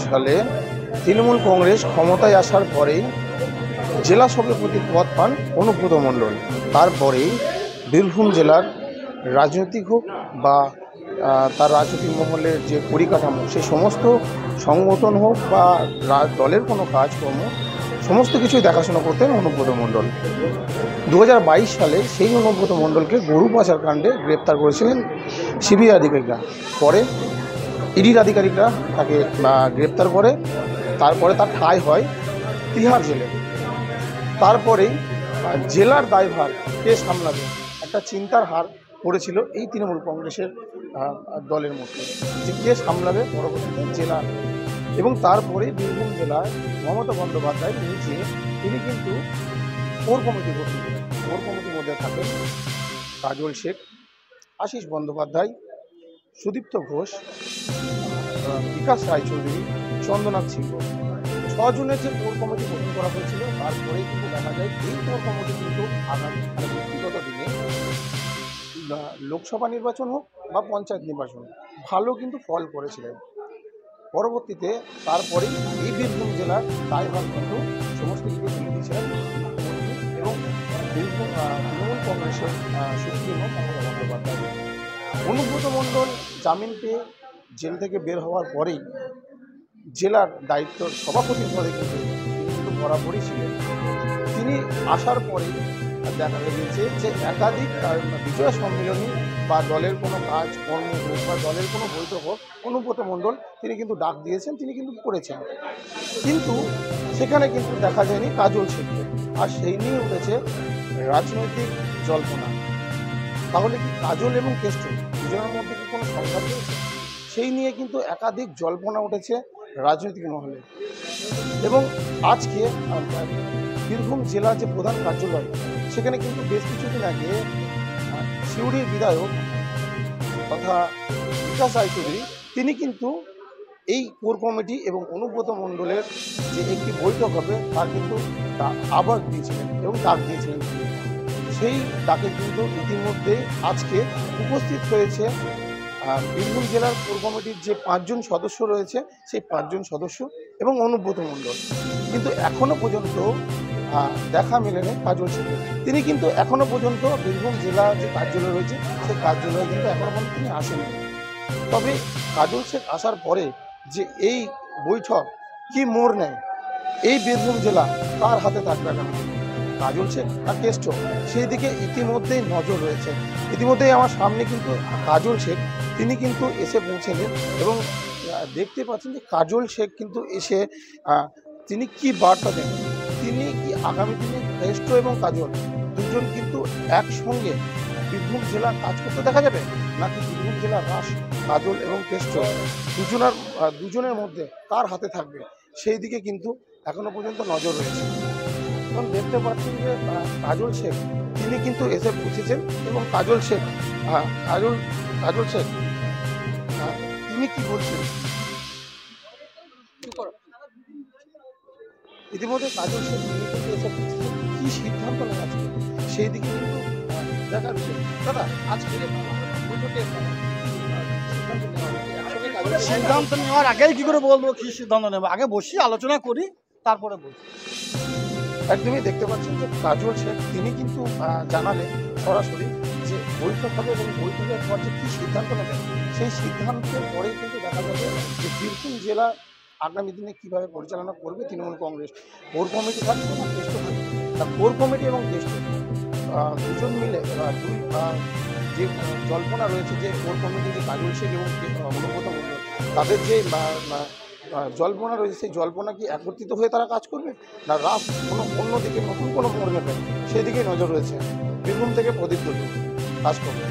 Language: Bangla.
সালে তৃণমূল কংগ্রেস ক্ষমতায় আসার পরেই জেলা সভাপতির পদ পান অনুব্রত মণ্ডল। তারপরেই বীরভূম জেলার রাজনৈতিক হোক বা তার রাজনৈতিক মহলের যে পরিকাঠামো, সেই সমস্ত সংগঠন হোক বা দলের কোনো কাজকর্ম, সমস্ত কিছুই দেখাশোনা করতেন অনুব্রত মণ্ডল। 2022 সালে সেই অনুব্রত মণ্ডলকে গরু পাচার কাণ্ডে গ্রেপ্তার করেছিলেন সিবিআই আধিকারিকরা। পরে ইডির আধিকারিকরা তাকে গ্রেপ্তার করে, তারপরে তার ঠাঁই হয় তিহার জেলে। তারপরেই জেলার দায়ভার কে সামলাবে, একটা চিন্তার হার পড়েছিল এই তৃণমূল কংগ্রেসের দলের মধ্যে, যে কে সামলাবে পরবর্তীতে জেলা। এবং তারপরে বীরভূম জেলায় মমতা বন্দ্যোপাধ্যায় নিজে তিনি কিন্তু কোর কমিটি গঠন করেন। কোর কমিটির মধ্যে থাকেন কাজল শেখ, আশিস বন্দ্যোপাধ্যায়, সুদীপ্ত ঘোষ, বিকাশ রায়চৌধুরী, চন্দ্রনাথ সিংহ। 6 জনের যে কোর কমিটি গঠন করা হয়েছিল, তারপরে কিন্তু দেখা যায় এই কোর কমিটি কিন্তু আগামী ব্যক্তিগত দিনে লোকসভা নির্বাচন হোক বা পঞ্চায়েত নির্বাচন ভালো কিন্তু ফল করেছিলেন। পরবর্তীতে তারপরেই এই বীরভূম জেলার দায়ভার কিন্তু সমস্ত কিছু তুলে দিয়েছিলেন এবং বীরভূম তৃণমূল কংগ্রেসের সুপ্রিমো মমতা বন্দ্যোপাধ্যায়। অনুব্রত মণ্ডল জামিন পেয়ে জেল থেকে বের হওয়ার পরেই জেলার দায়িত্ব সভাপতির পদে কিন্তু বরাবরই ছিলেন। তিনি আসার পরেই দেখা গিয়েছে যে একাধিক বিজয় সম্মেলনী বা দলের কোনো কাজ কর্ম হোক বা দলের কোনো বৈঠক হোক, অনুব্রত মণ্ডল তিনি কিন্তু ডাক দিয়েছেন, তিনি কিন্তু করেছেন। কিন্তু সেখানে কিন্তু দেখা যায়নি কাজল শেখকে, আর সেই নিয়ে উঠেছে রাজনৈতিক জল্পনা। তাহলে কি কাজল এবং কেষ্ট দুজনের মধ্যে কি কোনো সংঘাত রয়েছে? সেই নিয়ে কিন্তু একাধিক জল্পনা উঠেছে রাজনৈতিক মহলে। এবং আজকে বীরভূম জেলার যে প্রধান কার্যালয়, সেখানে কিন্তু বেশ কিছুদিন আগে সিউড়ির বিধায়ক তথা বিকাশ রায়চৌধুরী তিনি কিন্তু এই কোর কমিটি এবং অনুব্রত মণ্ডলের যে একটি বৈঠক হবে তার কিন্তু আহ্বান দিয়েছিলেন এবং ডাক দিয়েছিলেন। সেই ডাকে কিন্তু ইতিমধ্যে আজকে উপস্থিত হয়েছে বীরভূম জেলার কোর কমিটির যে 5 জন সদস্য রয়েছে, সেই 5 জন সদস্য এবং অনুব্রত মণ্ডল। কিন্তু এখনও পর্যন্ত দেখা মেলেনি কাজল শেখ। তিনি কিন্তু এখনও পর্যন্ত বীরভূম জেলা যে কার্যালয় রয়েছে, সেই কার্যালয়ে কিন্তু এখনও পর্যন্ত তিনি আসেননি। তবে কাজল শেখ আসার পরে যে এই বৈঠক কি মোড় নেয়, এই বীরভূম জেলা কার হাতে থাকবে আগামী দিনে, কাজল শেখ আর কেষ্ট, সেই দিকে ইতিমধ্যেই নজর রয়েছে। ইতিমধ্যেই আমার সামনে কিন্তু কাজল শেখ তিনি কিন্তু এসে পৌঁছেছেন এবং দেখতে পাচ্ছেন যে কাজল শেখ কিন্তু এসে তিনি কি বার্তা দেন, তিনি কি আগামী দিনে কেষ্ট এবং কাজল দুজন কিন্তু একসঙ্গে বীরভূম জেলা কাজ করতে দেখা যাবে, নাকি বীরভূম জেলার রাস কাজল এবং কেষ্ট দুজনের মধ্যে কার হাতে থাকবে, সেই দিকে কিন্তু এখনো পর্যন্ত নজর রয়েছে। এখন দেখতে পাচ্ছেন যে কাজল শেখ তিনি কিন্তু এসে পৌঁছেছেন এবং কাজল শেখ তিনি কি বলছেন ইতিমধ্যে কাজল শেখ তিনি কিন্তু এসে পৌঁছেছেন, কি সিদ্ধান্ত নেওয়া আছে সেই দিকে কিন্তু দেখার বিষয়। দাদা, আজকে সিদ্ধান্ত নেওয়ার আগেই কি করে বলবো কি সিদ্ধান্ত নেবো, আগে বসি আলোচনা করি তারপরে বলছি। একদমই দেখতে পাচ্ছেন যে কাজল শেখ তিনি কিন্তু জানালেন সরাসরি যে বৈঠক হবে এবং বৈঠকের পর যে কী সিদ্ধান্ত নেবেন, সেই সিদ্ধান্তের পরেই কিন্তু দেখা যাবে যে বীরভূম জেলা আগামী দিনে কীভাবে পরিচালনা করবে তৃণমূল কংগ্রেস। কোর কমিটি থাকবে না কেষ্ট থাকবে, তা কোর কমিটি এবং কেষ্ট দুজন মিলে যে জল্পনা রয়েছে যে কোর কমিটি যে কাজল শেখ এবং অনুব্রত মণ্ডল তাদের যে জল্পনা রয়েছে, সেই জল্পনা কি একত্রিত হয়ে তারা কাজ করবে, না রাস কোনো অন্যদিকে নতুন কোনো মোড় নেবে, সেদিকেই নজর রয়েছে। বীরভূম থেকে প্রদীপ দলু কাজ করবে।